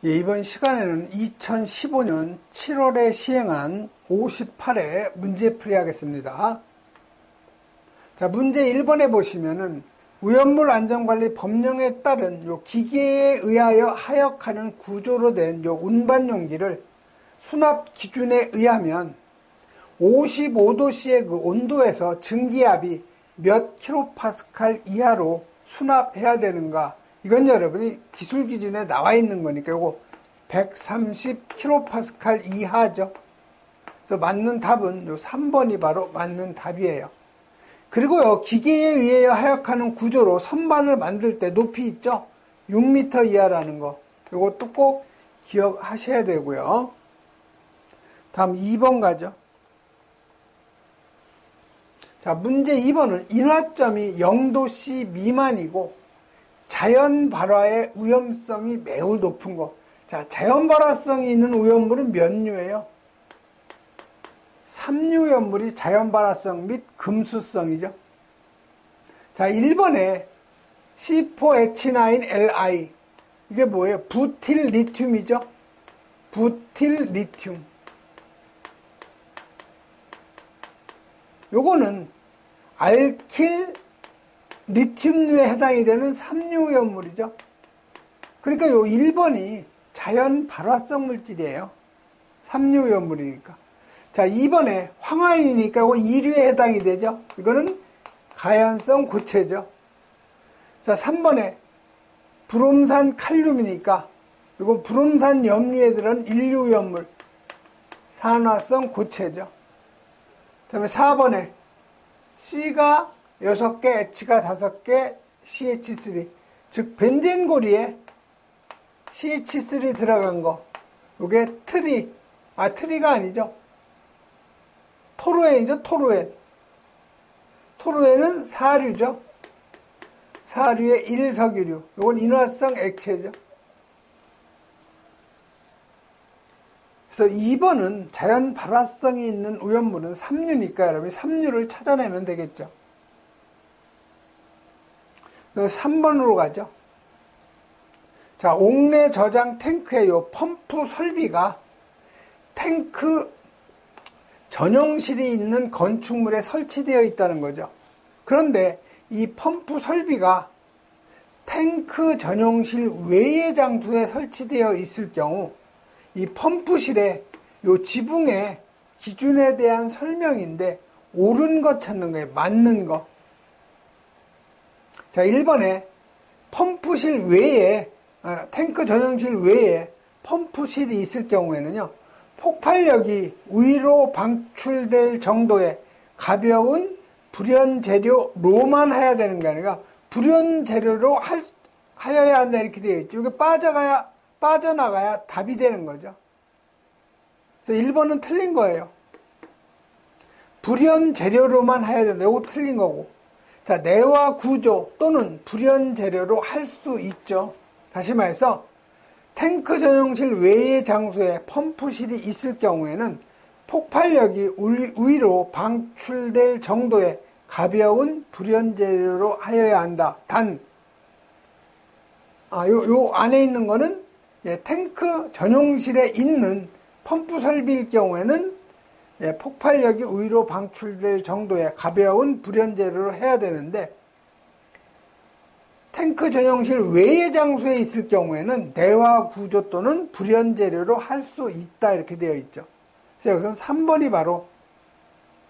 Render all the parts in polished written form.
예, 이번 시간에는 2015년 7월에 시행한 58회 문제풀이 하겠습니다. 자, 문제 1번에 보시면은 오염물 안전관리 법령에 따른 요 기계에 의하여 하역하는 구조로 된 요 운반 용기를 수납 기준에 의하면 55도씨의 그 온도에서 증기압이 몇 킬로파스칼 이하로 수납해야 되는가? 이건 여러분이 기술 기준에 나와 있는 거니까 이거 130kPa 이하죠. 그래서 맞는 답은 요 3번이 바로 맞는 답이에요. 그리고요, 기계에 의해 하역하는 구조로 선반을 만들 때 높이 있죠? 6m 이하라는 거. 이것도 꼭 기억하셔야 되고요. 다음 2번 가죠. 자, 문제 2번은 인화점이 0도씨 미만이고 자연 발화의 위험성이 매우 높은 거. 자, 자연 발화성이 있는 오염물은 몇 류예요? 3류 오염물이 자연 발화성 및 금수성이죠. 자, 1번에 C4H9Li 이게 뭐예요? 부틸 리튬이죠. 부틸 리튬. 요거는 알킬 리튬류에 해당이 되는 3류 오염물이죠. 그러니까 요 1번이 자연 발화성 물질이에요. 3류 오염물이니까. 자, 2번에 황화인이니까 이거 2류에 해당이 되죠. 이거는 가연성 고체죠. 자, 3번에 브롬산 칼륨이니까 이거 브롬산 염류에 들은 1류 오염물 산화성 고체죠. 그 다음에 4번에 C가 6개, H가 5개, CH3. 즉, 벤젠고리에 CH3 들어간 거. 요게 트리가 아니죠. 토루엔이죠, 토루엔. 토루엔은 사류죠. 사류의 1석유류. 요건 인화성 액체죠. 그래서 2번은 자연 발화성이 있는 오염물은 3류니까 여러분이 3류를 찾아내면 되겠죠. 3번으로 가죠. 자, 옥내 저장 탱크의 요 펌프 설비가 탱크 전용실이 있는 건축물에 설치되어 있다는 거죠. 그런데 이 펌프 설비가 탱크 전용실 외의 장소에 설치되어 있을 경우 이 펌프실의 요 지붕의 기준에 대한 설명인데 옳은 거 찾는 거예요. 맞는 거. 자, 1번에 펌프실 외에, 탱크 전용실 외에 펌프실이 있을 경우에는요, 폭발력이 위로 방출될 정도의 가벼운 불연 재료로만 해야 되는 게 아니라 불연 재료로 하여야 한다 이렇게 되어 있죠. 이게 빠져나가야 답이 되는 거죠. 그래서 1번은 틀린 거예요. 불연 재료로만 해야 된다. 이거 틀린 거고. 자, 내화 구조 또는 불연 재료로 할 수 있죠. 다시 말해서 탱크 전용실 외의 장소에 펌프실이 있을 경우에는 폭발력이 위로 방출될 정도의 가벼운 불연 재료로 하여야 한다. 단, 요 안에 있는 거는 탱크 전용실에 있는 펌프 설비일 경우에는 폭발력이 위로 방출될 정도의 가벼운 불연 재료로 해야 되는데 탱크 전용실 외의 장소에 있을 경우에는 내화 구조 또는 불연 재료로 할 수 있다 이렇게 되어 있죠. 그래서 여기서는 3번이 바로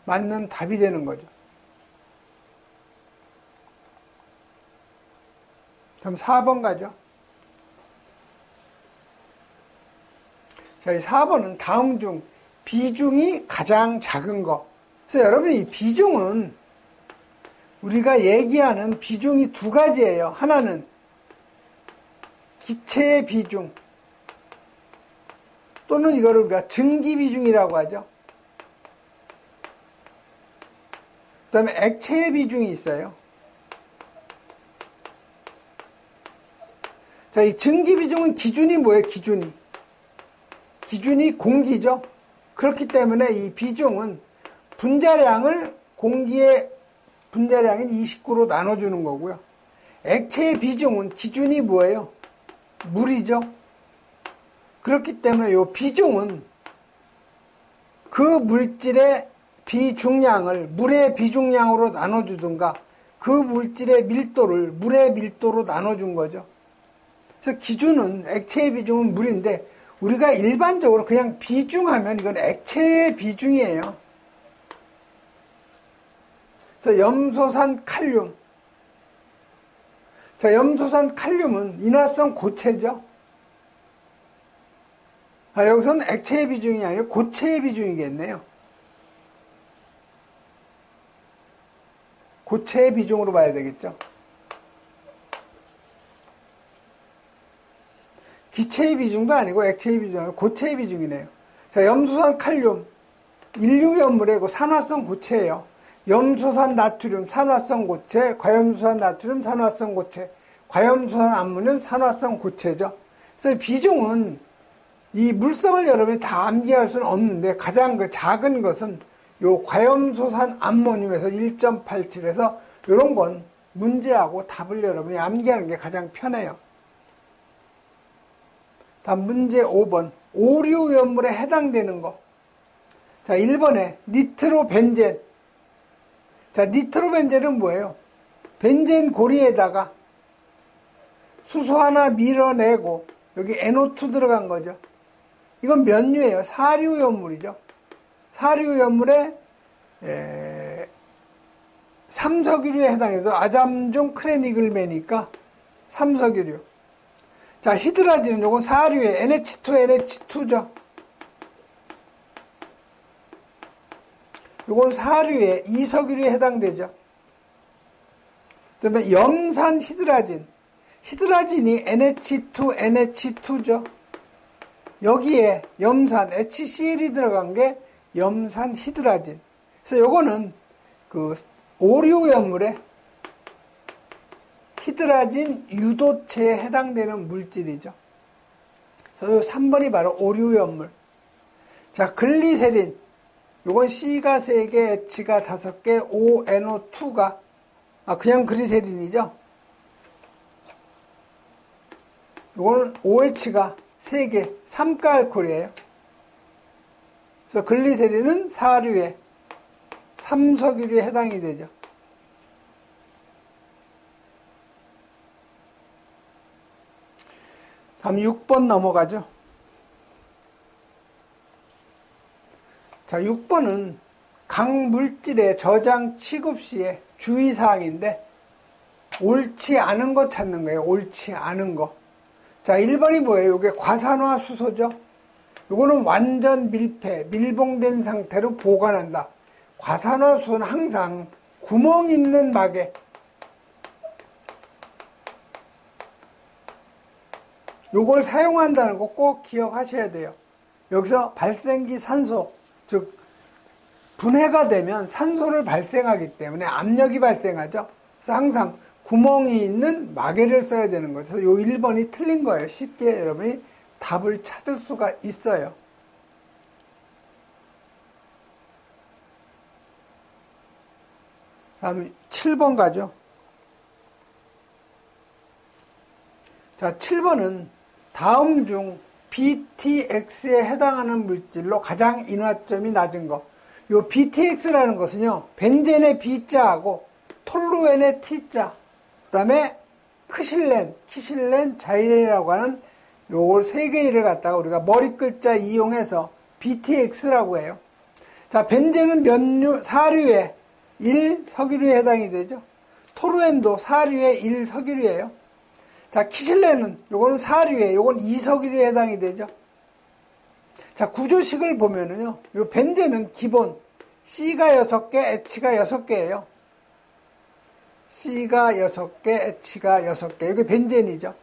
맞는 답이 되는 거죠. 그럼 4번 가죠. 자, 이 4번은 다음 중 비중이 가장 작은 거. 그래서 여러분 이 비중은 우리가 얘기하는 비중이 두 가지예요. 하나는 기체의 비중 또는 이거를 우리가 증기 비중이라고 하죠. 그 다음에 액체의 비중이 있어요. 자, 이 증기 비중은 기준이 뭐예요? 기준이 공기죠. 그렇기 때문에 이 비중은 분자량을 공기의 분자량인 29로 나눠주는 거고요. 액체의 비중은 기준이 뭐예요? 물이죠. 그렇기 때문에 이 비중은 그 물질의 비중량을 물의 비중량으로 나눠주든가 그 물질의 밀도를 물의 밀도로 나눠준 거죠. 그래서 기준은 액체의 비중은 물인데 우리가 일반적으로 그냥 비중하면 이건 액체의 비중이에요. 그래서 염소산 칼륨. 자, 염소산 칼륨은 인화성 고체죠. 여기서는 액체의 비중이 아니라 고체의 비중이겠네요. 고체의 비중으로 봐야 되겠죠. 기체의 비중도 아니고 액체의 비중, 아니고 고체의 비중이네요. 자, 염소산 칼륨, 인류염물의 산화성 고체예요. 염소산 나트륨, 산화성 고체, 과염소산 나트륨, 산화성 고체, 과염소산 암모늄, 산화성 고체죠. 그래서 비중은 이 물성을 여러분이 다 암기할 수는 없는데 가장 작은 것은 요 과염소산 암모늄에서 1.87에서 이런 건 문제하고 답을 여러분이 암기하는 게 가장 편해요. 다음 문제 5번. 오류염물에 해당되는 거. 자, 1번에 니트로벤젠. 자, 니트로벤젠은 뭐예요? 벤젠 고리에다가 수소 하나 밀어내고 여기 NO2 들어간 거죠. 이건 면류예요. 사류염물이죠. 사류염물에 삼석유류에 해당해도 아잠중 크레니글매니까 삼석유류. 자, 히드라진은 요건 사류에 NH2, 요건 사류에 이석유류에 해당되죠. 그다음에 염산 히드라진. 히드라진이 NH2죠. 여기에 염산 HCl이 들어간 게 염산 히드라진. 그래서 요거는 그 오류염물에 히드라진 유도체에 해당되는 물질이죠. 그래서 3번이 바로 오류염물. 자, 글리세린. 요건 C가 3개, H가 5개, ONO2가 그냥 글리세린이죠. 요거는 OH가 3개, 3가 알코올이에요. 그래서 글리세린은 사류에 삼석유류에 해당이 되죠. 다음 6번 넘어가죠. 자, 6번은 각 물질의 저장 취급 시에 주의사항인데 옳지 않은 거 찾는 거예요. 옳지 않은 거. 자, 1번이 뭐예요? 이게 과산화수소죠. 이거는 완전 밀폐, 밀봉된 상태로 보관한다. 과산화수소는 항상 구멍 있는 막에 요걸 사용한다는 거 꼭 기억하셔야 돼요. 여기서 발생기 산소, 즉 분해가 되면 산소를 발생하기 때문에 압력이 발생하죠. 그래서 항상 구멍이 있는 마개를 써야 되는 거죠. 그래서 요 1번이 틀린 거예요. 쉽게 여러분이 답을 찾을 수가 있어요. 다음 7번 가죠. 자, 7번은 다음 중 BTX에 해당하는 물질로 가장 인화점이 낮은 거. 요 BTX라는 것은요, 벤젠의 B자하고 톨루엔의 T자, 그 다음에 크실렌, 키실렌, 자이렌이라고 하는 요걸 세 개를 갖다가 우리가 머리 글자 이용해서 BTX라고 해요. 자, 벤젠은 면류, 사류에 1석유류에 해당이 되죠. 톨루엔도 사류에 1석유류예요. 자, 키실렌은 요거는 사류에, 요건 2석유류에 해당이 되죠. 자, 구조식을 보면은요, 요 벤젠은 기본 C가 6개, H가 6개예요. C가 6개, H가 6개. 이게 벤젠이죠.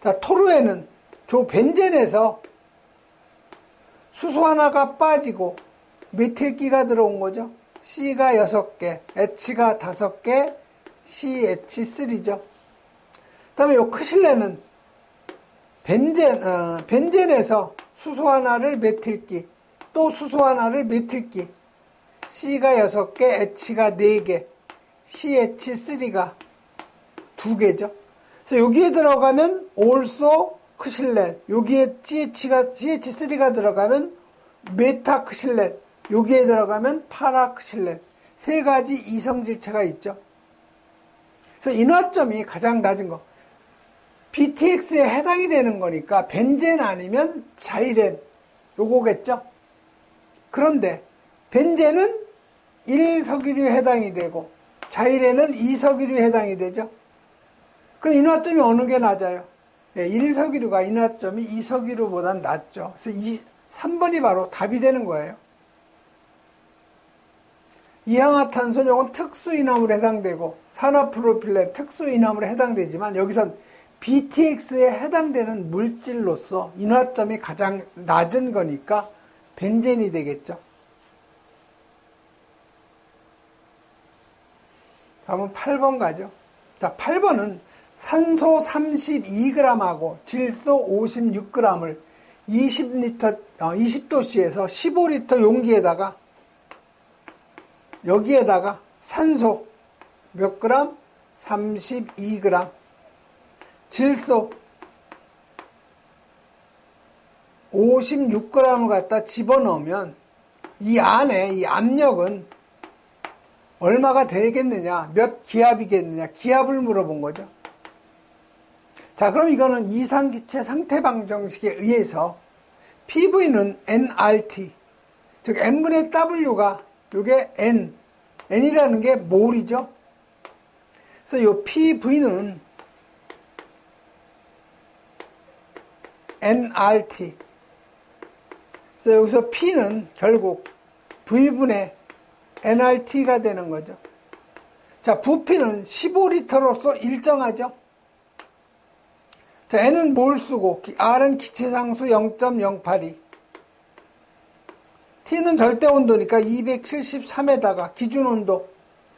자, 톨루엔은 저 벤젠에서 수소 하나가 빠지고 메틸기가 들어온 거죠. C가 6개, H가 5개, CH3죠. 그 다음에 요 크실렌은 벤젠에서 수소 하나를 메틸기, 또 수소 하나를 메틸기, C가 6개, H가 4개, CH3가 2개죠. 그래서 여기에 들어가면 also 크실렌, 여기에 CH3가 들어가면 메타크실렌, 여기에 들어가면 파라크실렌, 세 가지 이성질체가 있죠. 그래서 인화점이 가장 낮은 거. BTX에 해당이 되는 거니까 벤젠 아니면 자이렌, 요거겠죠. 그런데 벤젠은 1석유류에 해당이 되고 자이렌은 2석유류에 해당이 되죠. 그럼 인화점이 어느 게 낮아요? 1석유류가 인화점이 2석유류보다 낮죠. 그래서 3번이 바로 답이 되는 거예요. 이항화탄소는 이건 특수이남으로 해당되고 산화프로필렌 특수이남으로 해당되지만 여기선 BTX에 해당되는 물질로서 인화점이 가장 낮은 거니까 벤젠이 되겠죠. 다음은 8번 가죠. 자, 8번은 산소 32g하고 질소 56g을 20도씨에서 15리터 용기에다가 여기에다가 산소 몇 그램? 32g, 질소 56g을 갖다 집어넣으면 이 안에 이 압력은 얼마가 되겠느냐, 몇 기압이겠느냐, 기압을 물어본 거죠. 자, 그럼 이거는 이상기체 상태방정식에 의해서 PV는 nRT, 즉 n분의 W가 요게 n이라는 게 몰이죠. 그래서 요 PV는 nRT. 그래서 여기서 P는 결국 V분의 nRT가 되는 거죠. 자, 부피는 15리터로서 일정하죠. 자, N은 몰수고 R은 기체상수 0.082. T는 절대온도니까 273에다가 기준온도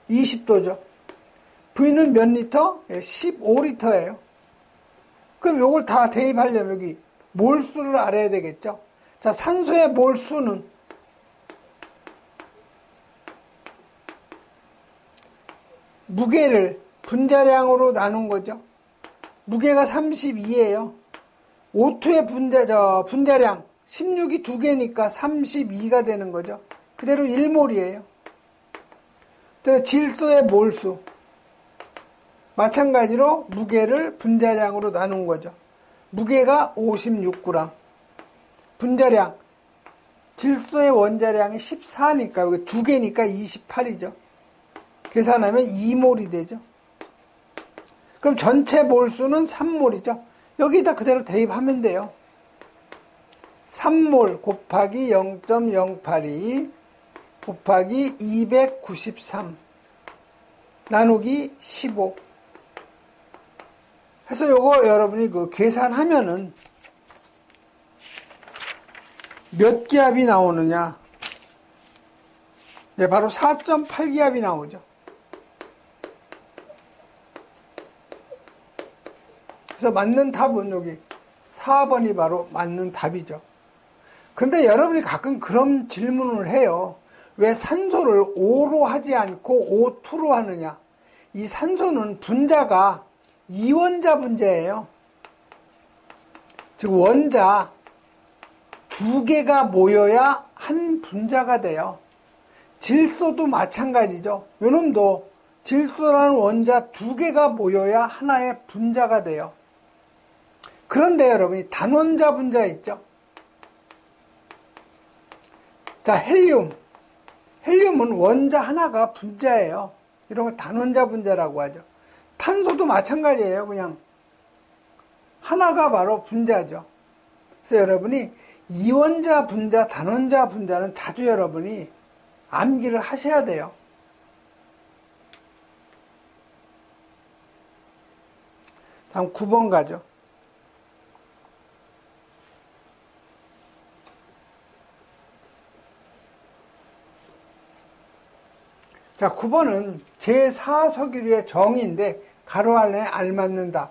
20도죠. V는 몇 리터? 15리터예요. 그럼 요걸 다 대입하려면 여기 몰수를 알아야 되겠죠. 자, 산소의 몰수는 무게를 분자량으로 나눈 거죠. 무게가 32예요. O2의 분자량 16이 2개니까 32가 되는 거죠. 그대로 1몰이에요. 또 질소의 몰수. 마찬가지로 무게를 분자량으로 나눈 거죠. 무게가 56g. 분자량. 질소의 원자량이 14니까 여기 2개니까 28이죠. 계산하면 2몰이 되죠. 그럼 전체 몰수는 3몰이죠. 여기다 그대로 대입하면 돼요. 3몰 곱하기 0.082 곱하기 293 나누기 15 해서 요거 여러분이 그 계산하면은 몇 기압이 나오느냐? 네, 바로 4.8기압이 나오죠. 그래서 맞는 답은 여기 4번이 바로 맞는 답이죠. 그런데 여러분이 가끔 그런 질문을 해요. 왜 산소를 O로 하지 않고 O2로 하느냐? 이 산소는 분자가 이원자 분자예요. 즉 원자 2개가 모여야 한 분자가 돼요. 질소도 마찬가지죠. 요놈도 질소라는 원자 2개가 모여야 하나의 분자가 돼요. 그런데 여러분이 단원자 분자 있죠. 자, 헬륨은 원자 하나가 분자예요. 이런 걸 단원자 분자라고 하죠. 탄소도 마찬가지예요. 그냥 하나가 바로 분자죠. 그래서 여러분이 이원자 분자, 단원자 분자는 자주 여러분이 암기를 하셔야 돼요. 다음 9번 가죠. 자, 9번은 제4석유류의 정의인데 가로 안에 알맞는다.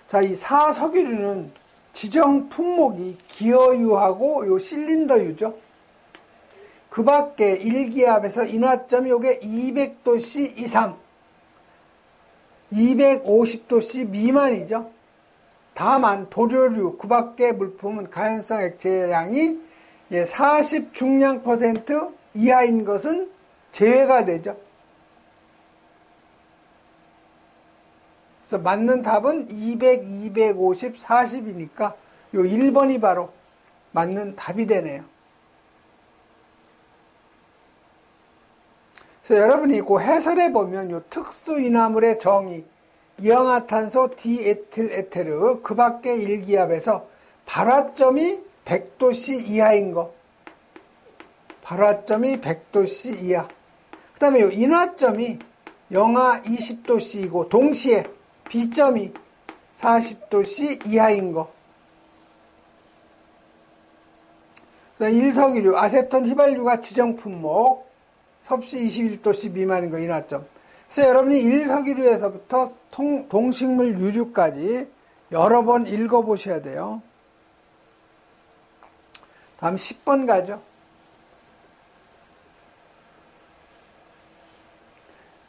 자, 이 4석유류는 지정 품목이 기어유하고 요 실린더유죠. 그 밖에 1기압에서 인화점이 요게 200도씨 이상, 250도씨 미만이죠. 다만 도료류 그 밖의 물품은 가연성 액체량이 40 중량 % 이하인 것은 제외가 되죠. 그래서 맞는 답은 200, 250, 40이니까 요 1번이 바로 맞는 답이 되네요. 그래서 여러분이 그 해설해 보면 요 특수 인화물의 정의 이氧화탄소 디에틸에테르 그 밖의 일기압에서 발화점이 100도씨 이하인 거. 발화점이 100도씨 이하. 그 다음에 요 인화점이 영하 20도씨이고 동시에 B점이 40도씨 이하인 거. 일석이류, 아세톤 휘발유가 지정 품목, 섭씨 21도씨 미만인 거 인화점. 그래서 여러분이 일석이류에서부터 동식물 유류까지 여러 번 읽어보셔야 돼요. 다음 10번 가죠.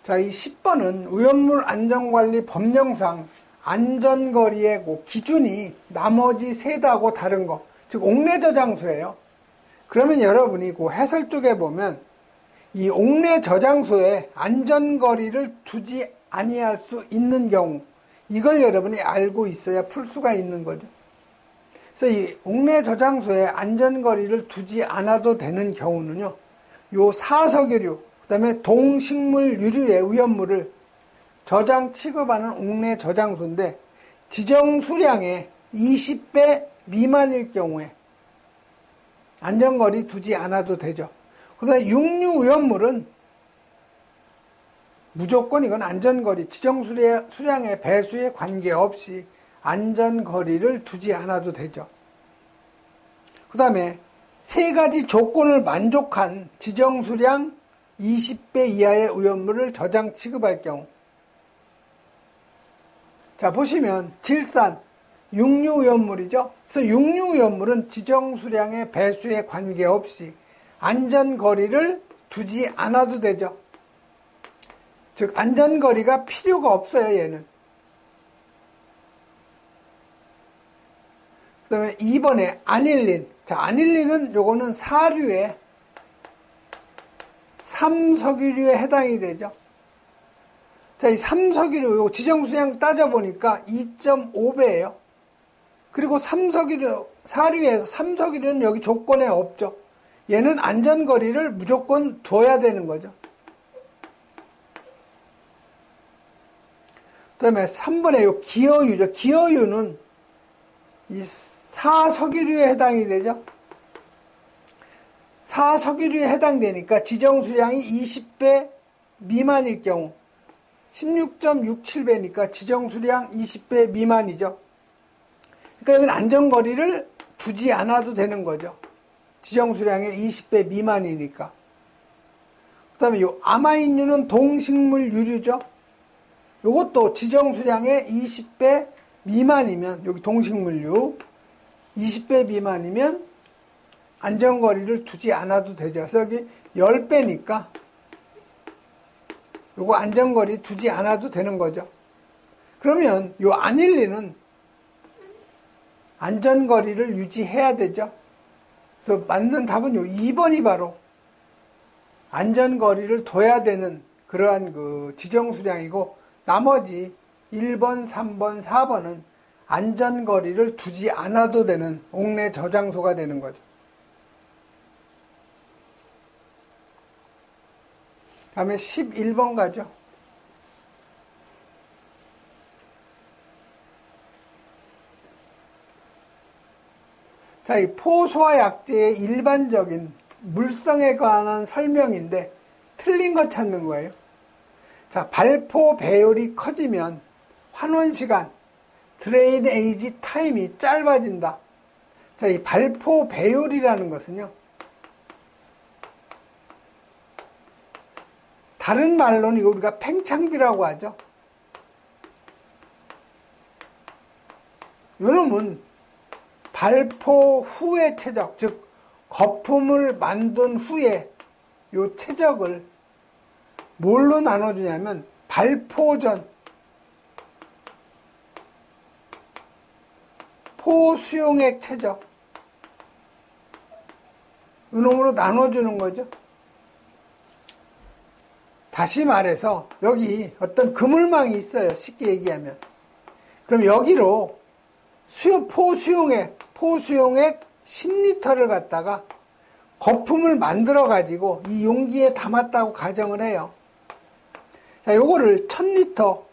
자, 이 10번은 오염물 안전관리 법령상 안전거리의 기준이 나머지 세다고 다른 거, 즉 옥내 저장소예요. 그러면 여러분이 그 해설 쪽에 보면 이 옥내 저장소에 안전거리를 두지 아니할 수 있는 경우, 이걸 여러분이 알고 있어야 풀 수가 있는 거죠. 그래서 이 옥내 저장소에 안전거리를 두지 않아도 되는 경우는요, 요 사석유류, 그 다음에 동식물 유류의 오염물을 저장 취급하는 옥내 저장소인데 지정 수량의 20배 미만일 경우에 안전거리 두지 않아도 되죠. 그 다음에 육류 오염물은 무조건 이건 안전거리, 지정 수량의 배수에 관계없이 안전거리를 두지 않아도 되죠. 그 다음에 세 가지 조건을 만족한 지정 수량 20배 이하의 오염물을 저장 취급할 경우. 자, 보시면 질산, 육류 오염물이죠. 그래서 육류 오염물은 지정 수량의 배수에 관계없이 안전거리를 두지 않아도 되죠. 즉 안전거리가 필요가 없어요, 얘는. 그 다음에 2번에 아닐린. 자, 아닐린은 요거는 사류의 삼석유류에 해당이 되죠. 자, 이 삼석유류, 요 지정수량 따져보니까 2.5배예요. 그리고 삼석유류, 사류에서 삼석유류는 여기 조건에 없죠. 얘는 안전거리를 무조건 둬야 되는 거죠. 그 다음에 3번에 요 기어유죠. 기어유는 이 사석유류에 해당이 되죠. 사석유류에 해당되니까 지정수량이 20배 미만일 경우 16.67배니까 지정수량 20배 미만이죠. 그러니까 여기는 안전거리를 두지 않아도 되는 거죠. 지정수량의 20배 미만이니까. 그 다음에 요 아마인유는 동식물 유류죠. 요것도 지정수량의 20배 미만이면, 여기 동식물유 20배 미만이면 안전거리를 두지 않아도 되죠. 그래서 여기 10배니까 요거 안전거리 두지 않아도 되는 거죠. 그러면 요 아닐린은 안전거리를 유지해야 되죠. 그래서 맞는 답은 요 2번이 바로 안전거리를 둬야 되는 그러한 그 지정수량이고, 나머지 1번, 3번, 4번은 안전거리를 두지 않아도 되는 옥내 저장소가 되는 거죠. 다음에 11번 가죠. 자, 이 포소화 약제의 일반적인 물성에 관한 설명인데 틀린 거 찾는 거예요. 자, 발포 배율이 커지면 환원 시간, 드레인 에이지 타임이 짧아진다. 자, 이 발포 배율이라는 것은요, 다른 말로는 이거 우리가 팽창비라고 하죠. 요놈은 발포 후의 최적, 즉 거품을 만든 후에 요 최적을 뭘로 나눠주냐면 발포 전, 포수용액체죠. 이놈으로 나눠주는 거죠. 다시 말해서 여기 어떤 그물망이 있어요. 쉽게 얘기하면. 그럼 여기로 포수용액 10리터를 갖다가 거품을 만들어 가지고 이 용기에 담았다고 가정을 해요. 자, 요거를 1000리터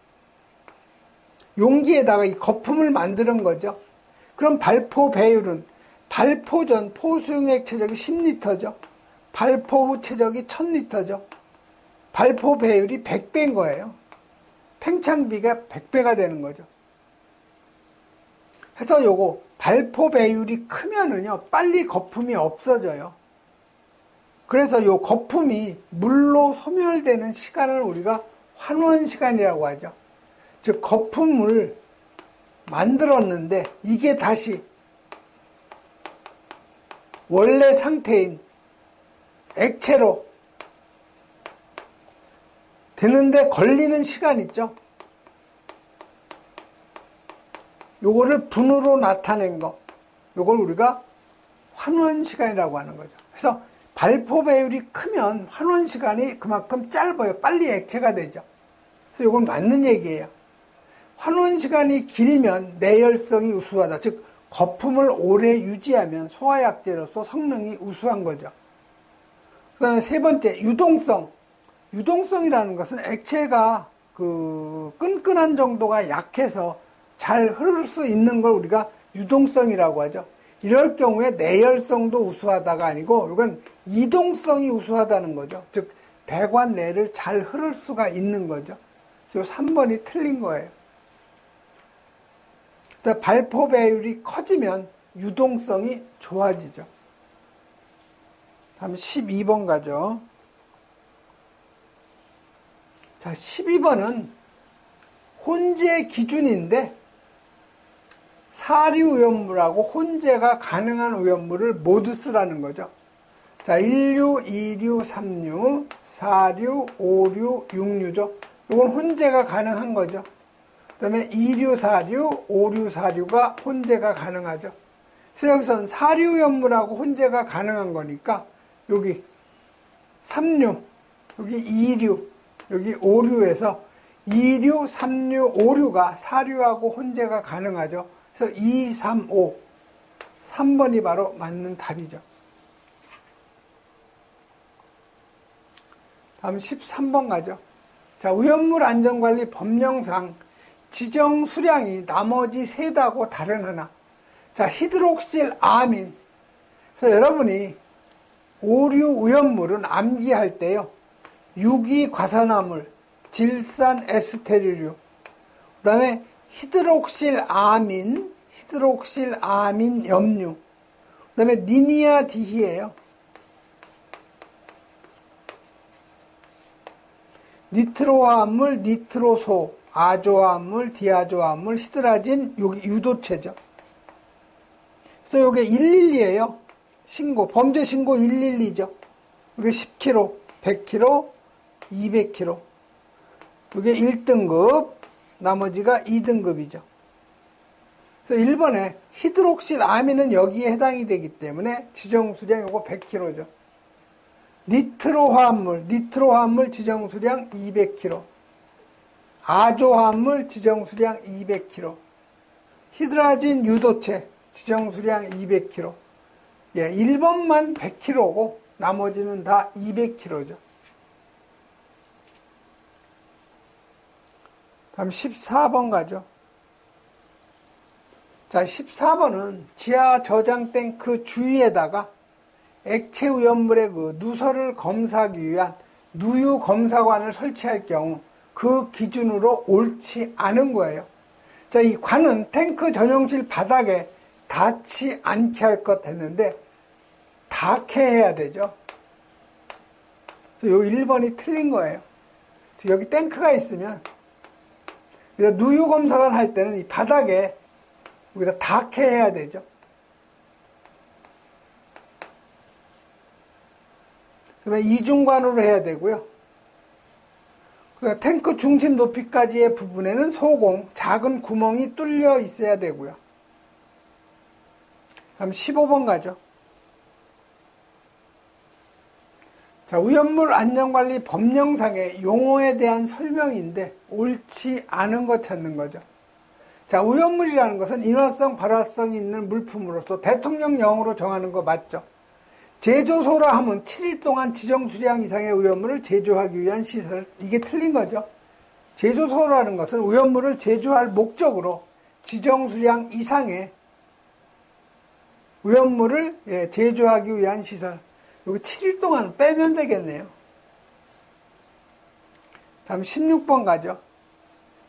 용기에다가 이 거품을 만드는 거죠. 그럼 발포 배율은 발포 전 포수용액 체적이 10리터죠. 발포 후 체적이 1000리터죠. 발포 배율이 100배인 거예요. 팽창비가 100배가 되는 거죠. 그래서 요거 발포 배율이 크면은요 빨리 거품이 없어져요. 그래서 요 거품이 물로 소멸되는 시간을 우리가 환원 시간이라고 하죠. 즉 거품을 만들었는데 이게 다시 원래 상태인 액체로 되는데 걸리는 시간 있죠. 요거를 분으로 나타낸 거, 요걸 우리가 환원 시간이라고 하는 거죠. 그래서 발포 배율이 크면 환원 시간이 그만큼 짧아요. 빨리 액체가 되죠. 그래서 요건 맞는 얘기예요. 환원 시간이 길면 내열성이 우수하다. 즉 거품을 오래 유지하면 소화약제로서 성능이 우수한 거죠. 그 다음에 세 번째, 유동성. 유동성이라는 것은 액체가 그 끈끈한 정도가 약해서 잘 흐를 수 있는 걸 우리가 유동성이라고 하죠. 이럴 경우에 내열성도 우수하다가 아니고 이건 이동성이 우수하다는 거죠. 즉 배관 내를 잘 흐를 수가 있는 거죠. 그래서 3번이 틀린 거예요. 발포 배율이 커지면 유동성이 좋아지죠. 다음 12번 가죠. 자, 12번은 혼재 기준인데 사류 오염물하고 혼재가 가능한 오염물을 모두 쓰라는 거죠. 자, 1류, 2류, 3류, 4류, 5류, 6류죠. 이건 혼재가 가능한 거죠. 그 다음에 2류, 4류, 5류, 4류가 혼재가 가능하죠. 그래서 여기서는 사류 오염물하고 혼재가 가능한 거니까 여기 3류, 여기 2류, 여기 5류에서 2류, 3류, 5류가 사류하고 혼재가 가능하죠. 그래서 2, 3, 5, 3번이 바로 맞는 답이죠. 다음 13번 가죠. 자, 오염물 안전관리 법령상 지정 수량이 나머지 셋하고 다른 하나. 자, 히드록실 아민. 그래서 여러분이 오류 오염물은 암기할 때요. 유기 과산화물, 질산 에스테르류, 그 다음에 히드록실 아민 염류, 그 다음에 니니아디히예요. 니트로화합물, 니트로소, 아조화합물, 디아조화합물, 히드라진, 여기 유도체죠. 그래서 이게 112예요. 신고, 범죄 신고 112죠. 이게 10kg, 100kg, 200kg. 이게 1등급, 나머지가 2등급이죠. 그래서 1번에 히드록실 아민은 여기에 해당이 되기 때문에 지정 수량 요거 100kg죠. 니트로화합물 지정 수량 200kg. 아조화합물 지정 수량 200kg. 히드라진 유도체 지정 수량 200kg. 예, 1번만 100kg고 나머지는 다 200kg죠. 다음 14번 가죠. 자, 14번은 지하 저장 탱크 주위에다가 액체 오염물의 그 누설을 검사하기 위한 누유 검사관을 설치할 경우 그 기준으로 옳지 않은 거예요. 자, 이 관은 탱크 전용실 바닥에 닿지 않게 할 것 했는데 닿게 해야 되죠. 그래서 요 1번이 틀린 거예요. 여기 탱크가 있으면 누유 검사관 할 때는 이 바닥에 여기다 닿게 해야 되죠. 그다음에 이중관으로 해야 되고요. 탱크 중심 높이까지의 부분에는 소공, 작은 구멍이 뚫려 있어야 되고요. 다음 15번 가죠. 자, 오염물 안전관리 법령상의 용어에 대한 설명인데 옳지 않은 거 찾는 거죠. 자, 오염물이라는 것은 인화성, 발화성이 있는 물품으로서 대통령령으로 정하는 거 맞죠? 제조소라 하면 7일 동안 지정 수량 이상의 오염물을 제조하기 위한 시설, 이게 틀린 거죠. 제조소라는 것은 오염물을 제조할 목적으로 지정 수량 이상의 오염물을 제조하기 위한 시설. 여기 7일 동안 빼면 되겠네요. 다음 16번 가죠.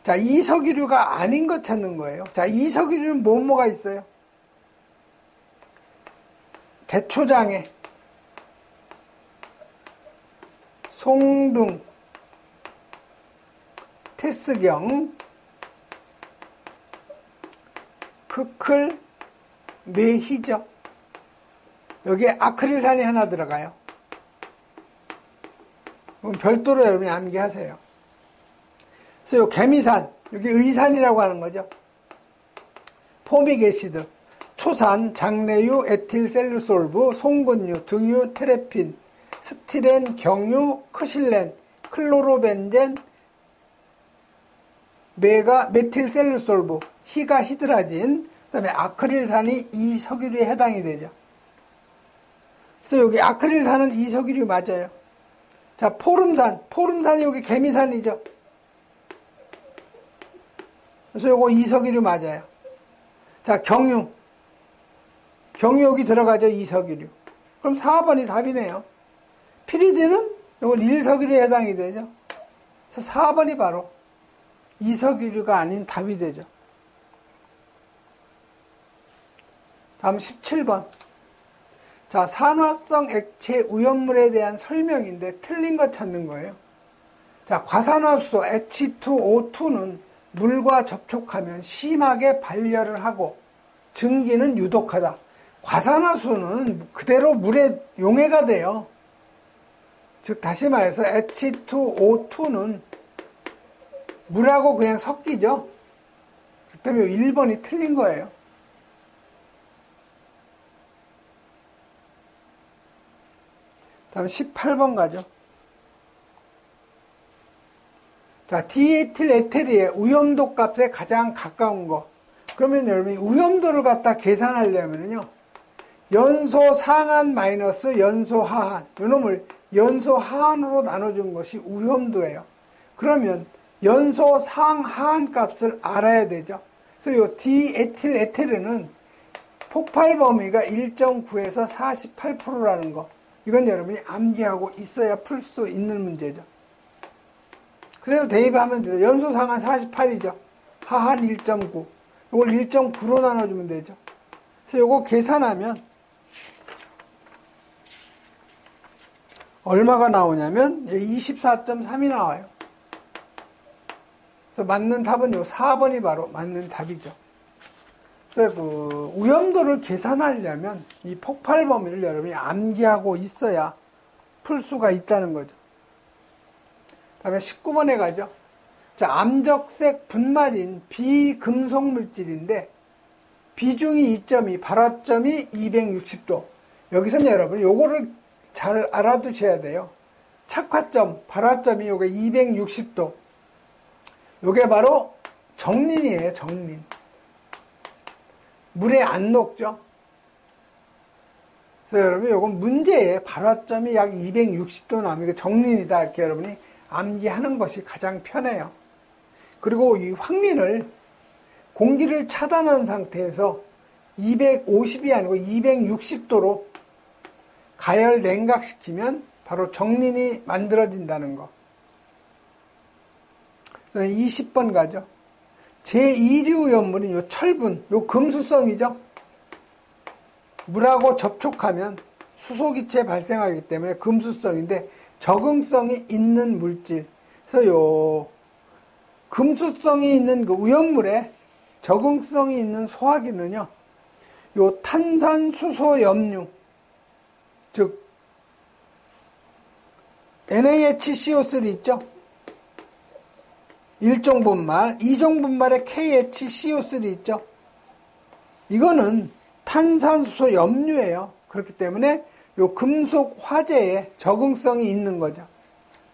자, 이석이류가 아닌 것 찾는 거예요. 자, 이석이류는 뭐가 있어요? 대초장애, 송등, 테스경, 크클, 메히죠. 여기에 아크릴산이 하나 들어가요. 그럼 별도로 여러분이 암기하세요. 그래서 요 개미산, 여기 의산이라고 하는 거죠. 포믹애시드, 초산, 장내유, 에틸셀루솔브, 송근유, 등유, 테레핀, 스티렌, 경유, 크실렌, 클로로벤젠, 메틸셀루솔브, 희가 히드라진, 그 다음에 아크릴산이 이석유류에 해당이 되죠. 그래서 여기 아크릴산은 이석유류 맞아요. 자, 포름산이 여기 개미산이죠. 그래서 요거 이석유류 맞아요. 자, 경유 여기 들어가죠. 이석유류. 그럼 4번이 답이네요. 피리디는 요건 일석유류에 해당이 되죠. 그래서 4번이 바로 이석유류가 아닌 답이 되죠. 다음 17번. 자, 산화성 액체 오염물에 대한 설명인데 틀린 거 찾는 거예요. 자, 과산화수소 H2O2는 물과 접촉하면 심하게 발열을 하고 증기는 유독하다. 과산화수소는 그대로 물에 용해가 돼요. 즉 다시 말해서 H2O2는 물하고 그냥 섞이죠. 그 때문에 1번이 틀린 거예요. 다음 18번 가죠. 자, 디에틸 에테르의 오염도 값에 가장 가까운 거. 그러면 여러분이 오염도를 갖다 계산하려면요. 연소 상한 마이너스 연소 하한. 요놈을 연소 하한으로 나눠준 것이 오염도예요. 그러면 연소 상하한 값을 알아야 되죠. 그래서 요 디에틸 에테르는 폭발 범위가 1.9에서 48%라는 거. 이건 여러분이 암기하고 있어야 풀 수 있는 문제죠. 그대로 대입하면 돼요. 연소 상한 48이죠. 하한 1.9. 이걸 1.9로 나눠주면 되죠. 그래서 이거 계산하면 얼마가 나오냐면 24.3이 나와요. 그래서 맞는 답은 요 4번이 바로 맞는 답이죠. 그래서 그 오염도를 계산하려면 이 폭발 범위를 여러분이 암기하고 있어야 풀 수가 있다는 거죠. 다음에 19번에 가죠. 자, 암적색 분말인 비금속 물질인데 비중이 2.2, 발화점이 260도. 여기서는 여러분 요거를 잘 알아두셔야 돼요. 착화점, 발화점이 요게 260도. 요게 바로 정린이에요, 정린. 물에 안 녹죠. 그래서 여러분 요건 문제에 발화점이 약 260도 나오면 이게 정린이다 이렇게 여러분이 암기하는 것이 가장 편해요. 그리고 이 황린을 공기를 차단한 상태에서 250이 아니고 260도로 가열 냉각시키면 바로 정린이 만들어진다는 거. 20번 가죠. 제2류 오염물은 요 철분, 요 금수성이죠. 물하고 접촉하면 수소기체 발생하기 때문에 금수성인데 적응성이 있는 물질. 그래서 요 금수성이 있는 그 오염물에 적응성이 있는 소화기는요. 요 탄산수소염류, 즉 NaHCO3 있죠. 1종 분말, 2종 분말에 KHCO3 있죠. 이거는 탄산수소 염류예요. 그렇기 때문에 요 금속 화재에 적응성이 있는 거죠.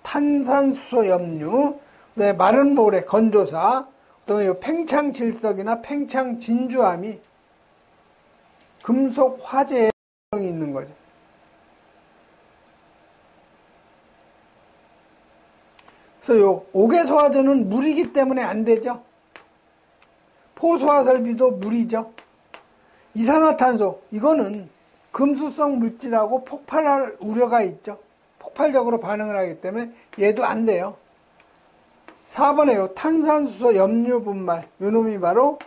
탄산수소 염류, 그다음에 마른 모래 건조사, 그다음에 요 팽창질석이나 팽창진주암이 금속 화재에 적응성이 있는 거죠. 그래서 요 옥외소화전은 물이기 때문에 안 되죠. 포소화설비도 물이죠. 이산화탄소, 이거는 금수성 물질하고 폭발할 우려가 있죠. 폭발적으로 반응을 하기 때문에 얘도 안 돼요. 4번에요. 탄산수소 염류 분말, 요 놈이 바로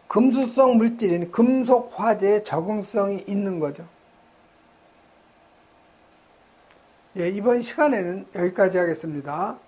금수성 물질인 금속 화재에 적응성이 있는 거죠. 예, 이번 시간에는 여기까지 하겠습니다.